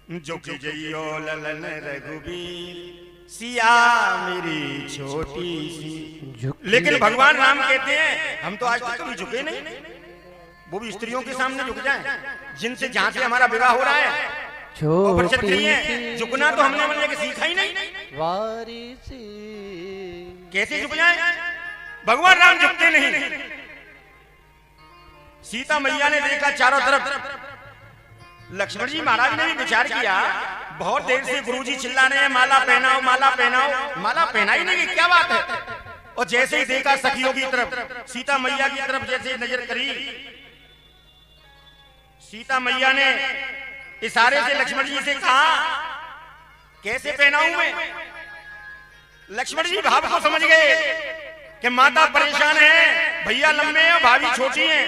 झुक जइयो ललन रघुबीर सिया मेरी छोटी सी। लेकिन भगवान राम कहते हैं हम तो आज तक कभी झुके नहीं, वो भी स्त्रियों के सामने झुक जाएं जिनसे जहां से हमारा विवाह हो रहा है। झुकना तो हमने मन लेके सीखा ही नहीं। कैसे झुक जाए? भगवान राम झुकते नहीं। सीता मैया ने देखा चारों तरफ, लक्ष्मण जी महाराज ने भी विचार किया, बहुत देर से गुरुजी चिल्ला रहे हैं माला पहनाओ माला पहनाओ, माला पहनाई नहीं, क्या बात है। और जैसे ही देखा सखियों की तरफ, सीता मैया की तरफ जैसे नजर करी, सीता मैया ने इशारे से लक्ष्मण जी से कहा कैसे पहनाऊं मैं। लक्ष्मण जी भाव को समझ गए कि माता परेशान है, भैया लंबे हैं, भाभी छोटी हैं,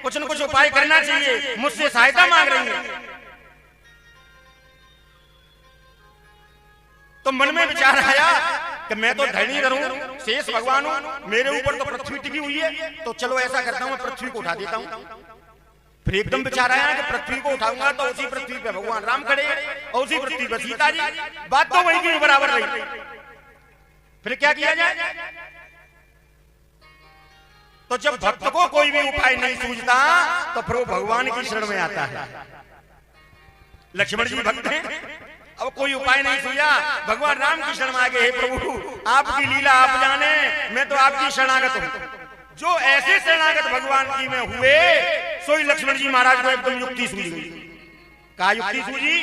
कुछ न कुछ उपाय करना चाहिए, मुझसे सहायता मांग रही है। तो मन में विचार आया कि मैं तो धरणीधर हूं, शेष भगवान हूं, मेरे ऊपर तो पृथ्वी टिकी हुई है, तो चलो ऐसा करता हूं मैं पृथ्वी को उठा देता हूं। फिर एकदम विचार आया कि पृथ्वी को उठाऊंगा तो उसी पृथ्वी पे भगवान राम खड़े और उसी पृथ्वी पे सीता जी, बात तो वही की बराबर रही। फिर क्या किया जाए? तो जब भक्त को कोई भी उपाय नहीं सूझता तो फिर वो भगवान की शरण में आता है। लक्ष्मण जी भक्त हैं, अब कोई उपाय नहीं सूझा, भगवान राम की शरण में आ गए, हे प्रभु आपकी लीला आप जाने, मैं तो आपकी शरणागत हूं। जो ऐसे शरणागत भगवान की में हुए, सोई लक्ष्मण जी महाराज को एकदम युक्ति सूझ गई। क्या युक्ति सूझी?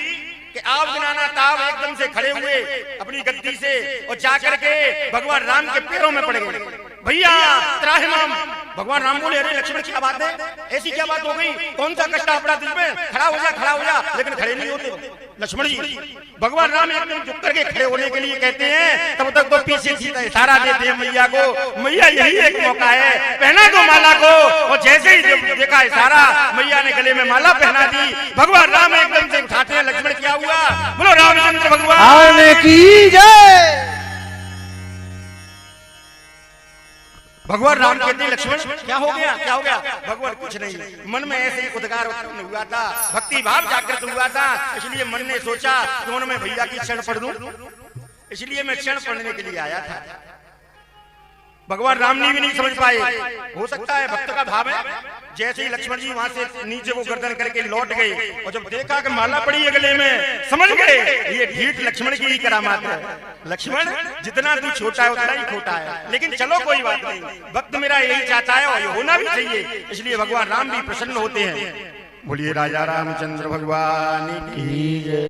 कि आप गिनाना ताव एकदम से खड़े हुए अपनी गद्दी से और जाकर के भगवान राम के पैरों में पड़ गए, भैया त्राहिमाम। भगवान राम बोले अरे लक्ष्मण क्या बात है, ऐसी क्या बात हो गई, कौन सा कष्ट अपना दिल में, खड़ा हो जा खड़ा हो जा, लेकिन खड़े नहीं होते लक्ष्मण जी। भगवान राम एकदम झुक करके खड़े होने के लिए कहते हैं, तब तक तो पीछे सीता इशारा देते हैं मैया को, मैया यही एक मौका है, पहना दो माला को। और जैसे ही देखा इशारा, मैया ने गले में माला पहना दी। भगवान राम एकदम से उठाते हैं, लक्ष्मण क्या हुआ, बोलो रामचंद्र भगवान की जय। भगवान राम कहते हैं लक्ष्मण क्या हो गया, क्या हो गया? भगवान कुछ नहीं, मन में ऐसे ही उद्गार उत्पन्न हुआ था, भक्ति भाव जागृत हुआ था, इसलिए मन ने सोचा कि मैं भैया की क्षण पढ़ दूं, इसलिए मैं क्षण पढ़ने के लिए आया था। भगवान राम ने भी नहीं समझ पाए, हो सकता है भक्त का भाव है। जैसे ही लक्ष्मण जी वहां से नीचे वो गर्दन करके लौट गए और जब देखा कि माला पड़ी है गले में, समझ गए ये ढीठ लक्ष्मण की ही करामात है। लक्ष्मण जितना तू छोटा है उतना ही खोटा है, लेकिन चलो कोई बात नहीं, भक्त मेरा यही चाहता है और ये होना भी चाहिए, इसलिए भगवान राम भी प्रसन्न होते हैं। बोलिए राजा रामचंद्र भगवान की जय।